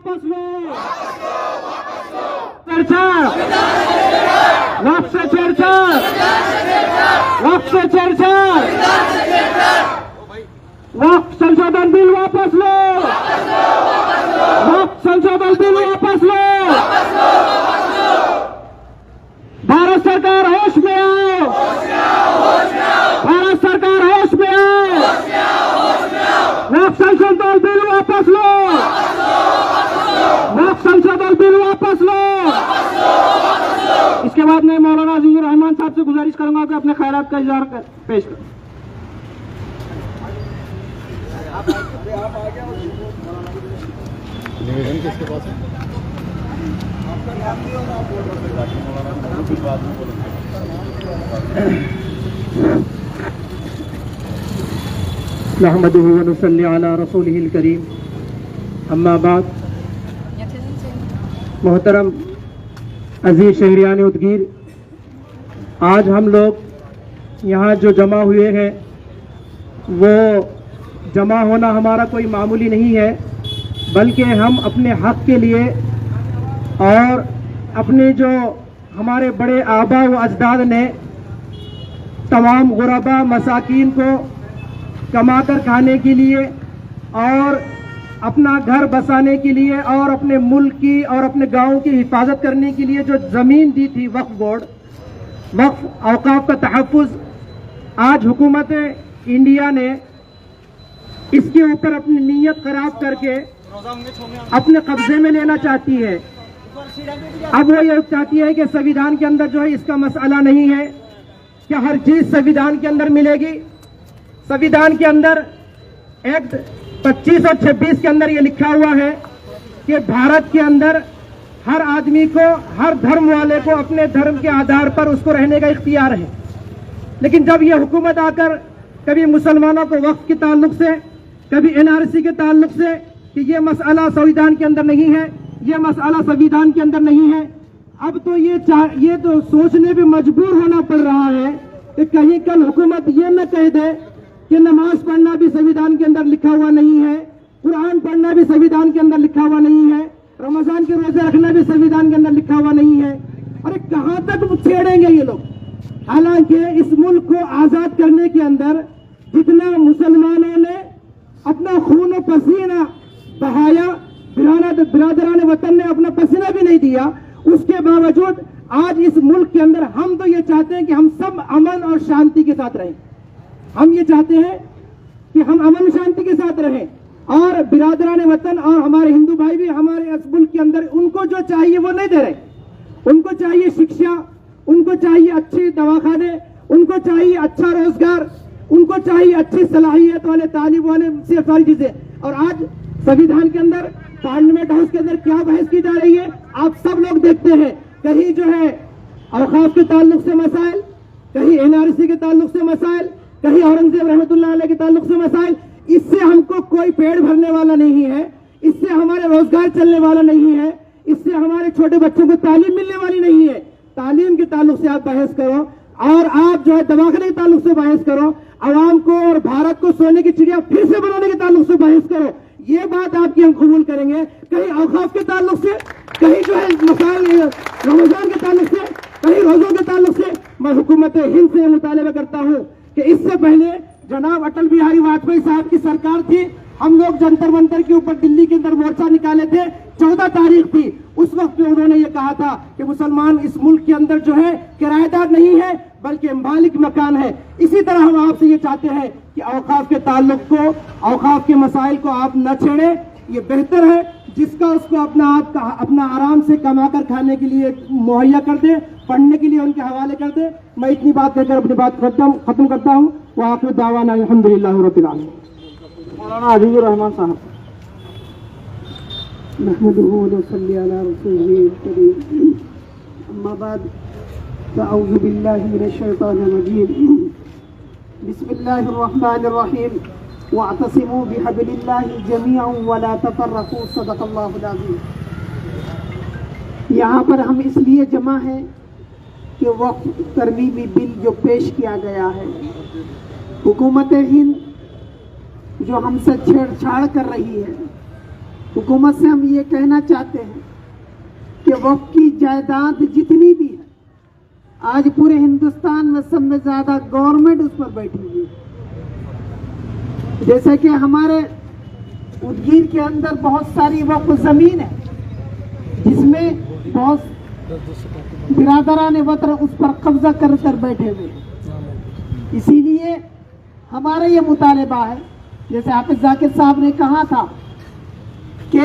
वापस लो। चर्चा वक्त से चर्चा, वक्त से चर्चा, वक्त संशोधन बिल वापस लो, वक्त संशोधन बिल वापस लो। भारत सरकार होश में आओ, भारत सरकार होश में आओ, वक्त संशोधन बिल वापस लो, वक्त संशोधन बिल वापस लो। इसके बाद मैं मौलाना अजीजुर रहमान साहब से गुजारिश करूंगा कि अपने ख्यालात का इजहार पेश करें। निवेदन किसके पास है? नहमदुहु व नुसल्ली अला रसूलिहिल करीम, अम्मा बाद। मोहतरम अजीज शहरियान उदगीर, आज हम लोग यहाँ जो जमा हुए हैं वो जमा होना हमारा कोई मामूली नहीं है, बल्कि हम अपने हक के लिए और अपने जो हमारे बड़े आबा व अजदाद ने तमाम गुरबा मसाकीन को कमाकर खाने के लिए और अपना घर बसाने के लिए और अपने मुल्क की और अपने गांव की हिफाजत करने के लिए जो ज़मीन दी थी वक्फ बोर्ड, वक्फ औकाफ का तहफ़्फ़ुज़, आज हुकूमत इंडिया ने इसके ऊपर अपनी नीयत खराब करके अपने कब्जे में लेना चाहती है। अब वो ये चाहती है कि संविधान के अंदर जो है इसका मसला नहीं है कि हर चीज संविधान के अंदर मिलेगी। संविधान के अंदर एक्ट 25 और 26 के अंदर ये लिखा हुआ है कि भारत के अंदर हर आदमी को, हर धर्म वाले को अपने धर्म के आधार पर उसको रहने का इख्तियार है। लेकिन जब ये हुकूमत आकर कभी मुसलमानों को वक्फ के ताल्लुक से, कभी एनआरसी के ताल्लुक से कि ये मसला संविधान के अंदर नहीं है, ये मसला संविधान के अंदर नहीं है, अब तो ये तो सोचने पे मजबूर होना पड़ रहा है कि कहीं कल हुकूमत ये न कह दे कि नमाज पढ़ना भी संविधान के अंदर लिखा हुआ नहीं है, कुरान पढ़ना भी संविधान के अंदर लिखा हुआ नहीं है, रमजान के रोजे रखना भी संविधान के अंदर लिखा हुआ नहीं है। अरे कहां तक छेड़ेंगे ये लोग? हालांकि इस मुल्क को आजाद करने के अंदर जितना मुसलमानों ने अपना खून और पसीना बहाया, बिरादरान वतन ने अपना पसीना भी नहीं दिया, उसके बावजूद आज इस मुल्क के अंदर हम तो ये चाहते हैं कि हम सब अमन और शांति के साथ रहें। हम ये चाहते हैं कि हम अमन शांति के साथ रहें और बिरादरान वतन और हमारे हिंदू भाई भी हमारे इस मुल्क के अंदर उनको जो चाहिए वो नहीं दे रहे। उनको चाहिए शिक्षा, उनको चाहिए अच्छे दवाखाने, उनको चाहिए अच्छा रोजगार, उनको चाहिए अच्छी सलाहियत वाले तालिब वाले से सारी चीजें। और आज संविधान के अंदर, पार्लियामेंट हाउस के अंदर क्या बहस की जा रही है आप सब लोग देखते हैं। कहीं जो है औकाफ के ताल्लुक से मसाइल, कहीं एनआरसी के ताल्लुक से मसाइल, कहीं औरंगजेब रहमतुल्लाह अलैह के ताल्लुक से मसाइल। इससे हमको कोई पेड़ भरने वाला नहीं है, इससे हमारे रोजगार चलने वाला नहीं है, इससे हमारे छोटे बच्चों को तालीम मिलने वाली नहीं है। तालीम के ताल्लुक से आप बहस करो और आप जो है दवाखाने के ताल्लुक से बहस करो, आवाम को और भारत को सोने की चिड़िया फिर से बनाने के ताल्लुक से बहस करो, ये बात आपकी हम कबूल करेंगे। कहीं औकाफ के ताल्लुक से, कहीं जो है मसाइल रमजान के ताल्लुक से, कहीं रोजों के ताल्लुक से मैं हुकूमत हिंद से मुतालबा करता हूँ कि इससे पहले जनाब अटल बिहारी वाजपेयी साहब की सरकार थी, हम लोग जंतर मंतर के ऊपर दिल्ली के अंदर मोर्चा निकाले थे, 14 तारीख थी। उस वक्त में उन्होंने ये कहा था कि मुसलमान इस मुल्क के अंदर जो है किराएदार नहीं है बल्कि मालिक मकान है। इसी तरह हम आपसे ये चाहते हैं कि औकाफ के ताल्लुक को, औकाफ के मसाइल को आप न छेड़े। ये बेहतर है जिसका उसको अपना आराम से कमा कर खाने के लिए मुहैया कर दे, पढ़ने के लिए उनके हवाले कर दे। मैं इतनी बात कहकर अपनी बात खत्म करता हूँ। वह आखिर दावाना अल्हम्दुलिल्लाह रब्बिल आलमीन। मौलाना अजीजुर रहमान साहब। नहमदुहु व नसल्ली अला रसूलिहिल करीम, अम्मा बाद, अऊज़ु बिल्लाहि मिनश शैतानिर रजीम, बिस्मिल्लाहिर रहमानिर रहीम, वअतसिमू बिहब्लिल्लाहि जमीअन व ला तफर्रकू, सदक़ल्लाहुल अज़ीम। यहाँ पर हम इसलिए जमा हैं कि वक्फ तरमीमी बिल जो पेश किया गया है, हुकूमत हिंद जो हमसे छेड़छाड़ कर रही है, हुकूमत से हम ये कहना चाहते हैं कि वक्फ की जायदाद जितनी भी है, आज पूरे हिंदुस्तान में सब में ज्यादा गवर्नमेंट उस पर बैठी हुई है। जैसे कि हमारे उदगीर के अंदर बहुत सारी वक्फ जमीन है, जिसमें बहुत बिरादरान वतन उस पर कब्जा कर बैठे हुए हैं। इसीलिए हमारा ये मुतालबा है, जैसे हाफिज जाकिर साहब ने कहा था कि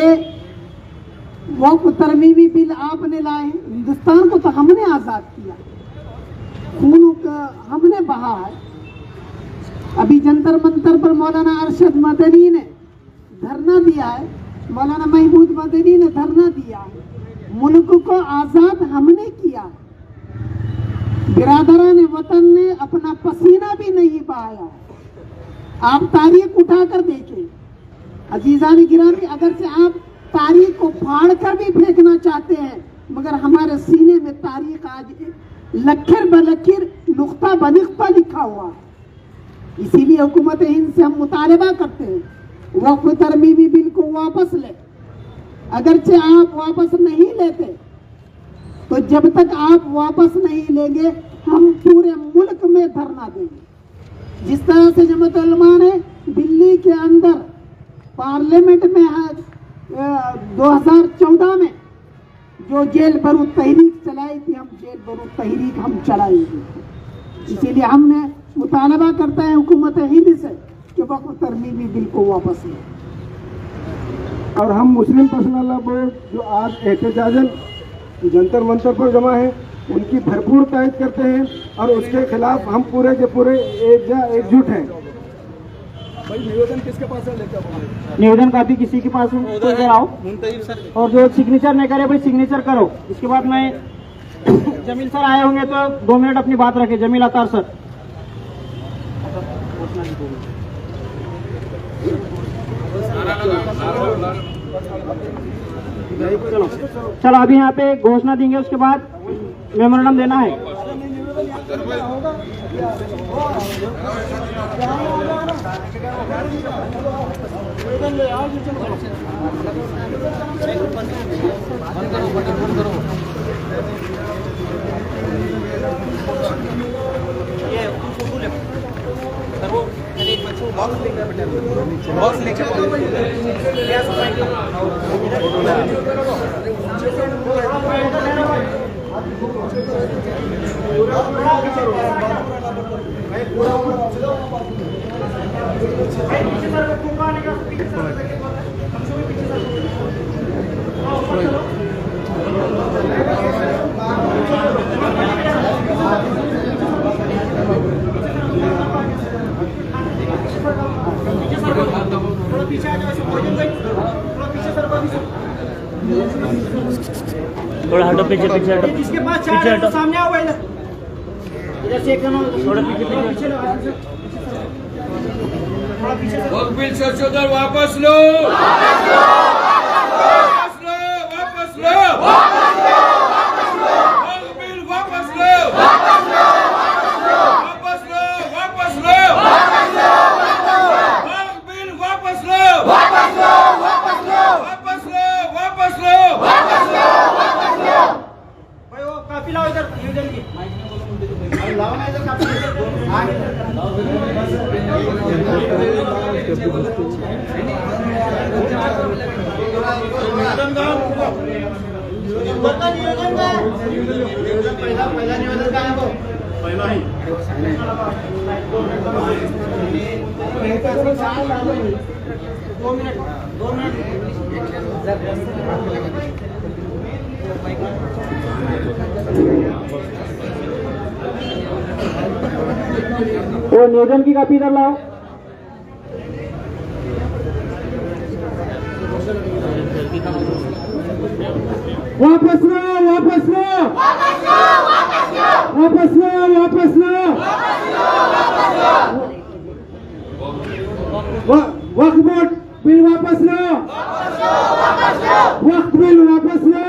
वक्फ तरमीमी बिल आपने लाए, हिंदुस्तान को तो हमने आजाद किया, खून का हमने बहा है। अभी जंतर मंतर पर मौलाना अरशद मदनी ने धरना दिया है, मौलाना महमूद मदनी ने धरना दिया है। मुल्क को आजाद हमने किया, बिरादरान वतन ने अपना पसीना भी नहीं बहाया। आप तारीख उठाकर देखें अजीजान गिरामी, अगर से आप तारीख को फाड़ कर भी फेंकना चाहते हैं, मगर हमारे सीने में तारीख आज लकीर बलकीर नुक्ता बनुक्ता लिखा हुआ है। इसीलिए हुकूमत हिंद से हम मुतालबा करते हैं वक्फ तरमीमी बिल को वापस ले। अगरचे आप वापस नहीं लेते तो जब तक आप वापस नहीं लेंगे हम पूरे मुल्क में धरना देंगे। जिस तरह से जमात उलमा ने दिल्ली के अंदर पार्लियामेंट में 2014 में जो जेल बरू तहरीक चलाई थी, हम जेल बरू तहरीक हम चलाएंगे। इसीलिए हमने मुतालबा करता है हुकूमत हिंद से कि वक्फ तरमीमी बिल को वापस लें। और हम मुस्लिम पर्सनल लॉ बोर्ड जो आज एहतजाजन जंतर मंतर पर जमा है, उनकी भरपूर तायद करते हैं और उसके खिलाफ हम पूरे के पूरे एकजुट हैं। भाई निवेदन किसके पास है, लेकर निवेदन कापी किसी के पास हो तो इधर आओ, और जो सिग्नेचर नहीं करे भाई सिग्नेचर करो। इसके बाद मैं जमील सर आए होंगे तो 2 मिनट अपनी बात रखे। जमील अतार सर। चलो अभी यहाँ पे घोषणा देंगे, उसके बाद मेमोरेंडम देना है। थोड़ा हटो, पीछे पीछे हटो। इसके पास पीछे हटो, सामने आओ इधर से एक जन थोड़ा पीछे पीछे वक्फ बिल संशोधन वापस लो, वापस लो, वापस लो, वक्फ बिल वापस लो, वापस लो, वापस लो, वक्फ बिल वापस लो, वापस लो, वापस लो। भाई वो काफी लाओ इधर निवेदन की, लाओ ना इधर काफी। पहला निवेदन का है वो, पहला ही 2 मिनट। वो निवेदन की कॉपी इधर लाओ। वापस लो, वापस लो, वापस लो, वापस लो, वापस लो, वक्फ बोर्ड बिल वापस लो, वक्फ बिल वापस लो।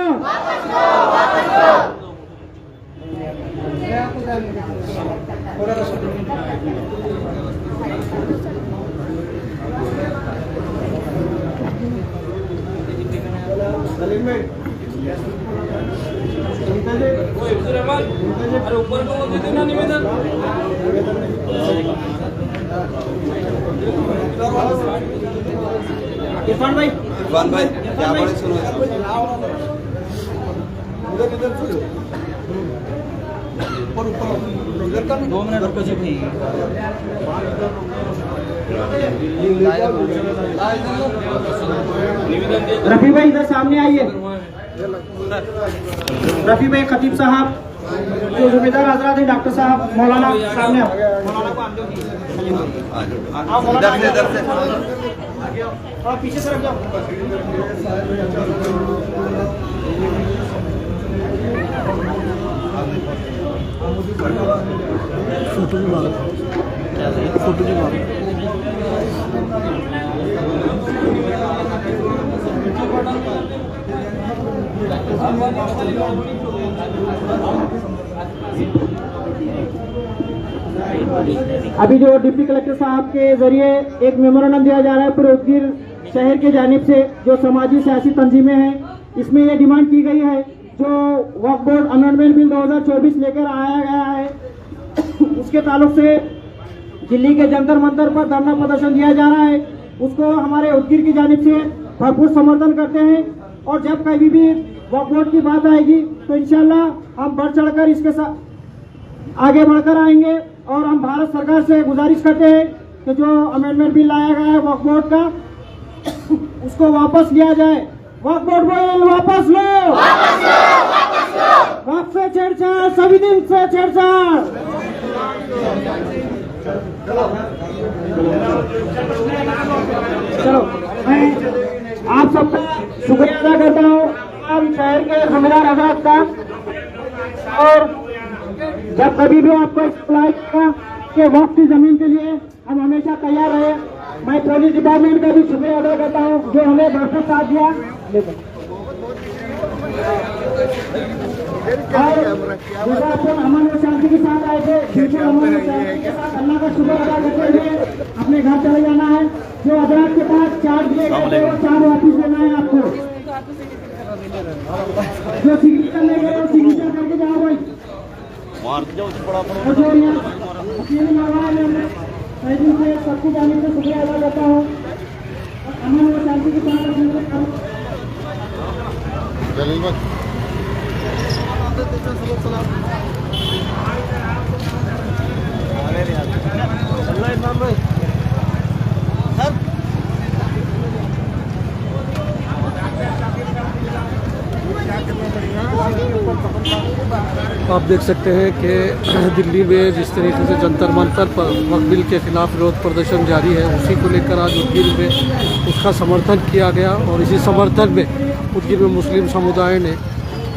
अरे ऊपर को दे देना निवेदन। इरफान भाई क्या बड़े सुनो इधर का 2 मिनट रुको जी भाई। रफी भाई इधर सामने आइए। रफी भाई खतीब साहब, जो जुम्मेदार हजरात हैं, डॉक्टर साहब, मौलाना सामने आओ। इधर से और पीछे तरफ जाओ। फोटो भी मारो, फोटो भी मारो। अभी जो डिप्टी कलेक्टर साहब के जरिए एक मेमोरेंडम दिया जा रहा है पूरे उदगीर शहर के जानिब से, जो समाजी सियासी तंजीमें हैं, इसमें ये डिमांड की गई है जो वक्फ बोर्ड अमेंडमेंट बिल 2024 लेकर आया गया है, उसके ताल्लुक से दिल्ली के जंतर मंतर पर धरना प्रदर्शन दिया जा रहा है, उसको हमारे उदगीर की जानिब से भरपूर समर्थन करते हैं। और जब कभी भी वक्फ बोर्ड की बात आएगी तो इंशाल्लाह हम बढ़ चढ़कर इसके साथ आगे बढ़कर आएंगे। और हम भारत सरकार से गुजारिश करते हैं कि जो अमेंडमेंट बिल लाया गया है वक्फ बोर्ड का, उसको वापस लिया जाए। वक्फ बोर्ड बिल वापस लो, वक्फ से छेड़छाड़, सभी दिन से छेड़छाड़। चलो, मैं आप सबका शुक्रिया अदा करता हूँ, हम शहर के जिम्मेदार हजरात का। और जब कभी भी आपको अप्लाई किया कि वक्त की जमीन के लिए हम हमेशा तैयार रहे। मैं पुलिस डिपार्टमेंट का भी शुक्रिया अदा करता हूँ जो हमें भरपूर साथ दिया। और अमन और शांति के साथ आए थे, बिल्कुल अमन और शांति के साथ अल्लाह का शुक्र अदा करते हुए अपने घर चले जाना है। जो हजरात के पास चार्ज दिए गए थे वो चार्ज वापिस लेना है आपको। जो सिग्नेचर ले गए वो सिग्नेचर करके जाओ भाई। और जो यहाँ अकेले मरवाए हमने सही से सबकी जाने से शुक्रिया अदा करता हूँ। अमन और शांति के साथ आप देख सकते हैं कि दिल्ली में जिस तरीके से जंतर मंतर पर वक्फ बिल के खिलाफ विरोध प्रदर्शन जारी है, उसी को लेकर आज उदगीर में उसका समर्थन किया गया। और इसी समर्थन में उदगीर में मुस्लिम समुदाय ने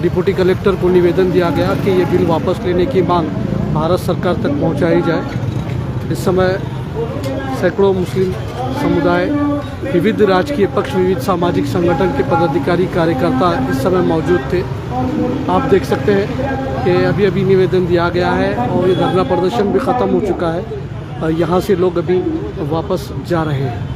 डिप्टी कलेक्टर को निवेदन दिया गया कि ये बिल वापस लेने की मांग भारत सरकार तक पहुंचाई जाए। इस समय सैकड़ों मुस्लिम समुदाय, विविध राजकीय पक्ष, विविध सामाजिक संगठन के पदाधिकारी, कार्यकर्ता इस समय मौजूद थे। आप देख सकते हैं कि अभी अभी निवेदन दिया गया है और ये धरना प्रदर्शन भी ख़त्म हो चुका है। यहाँ से लोग अभी वापस जा रहे हैं।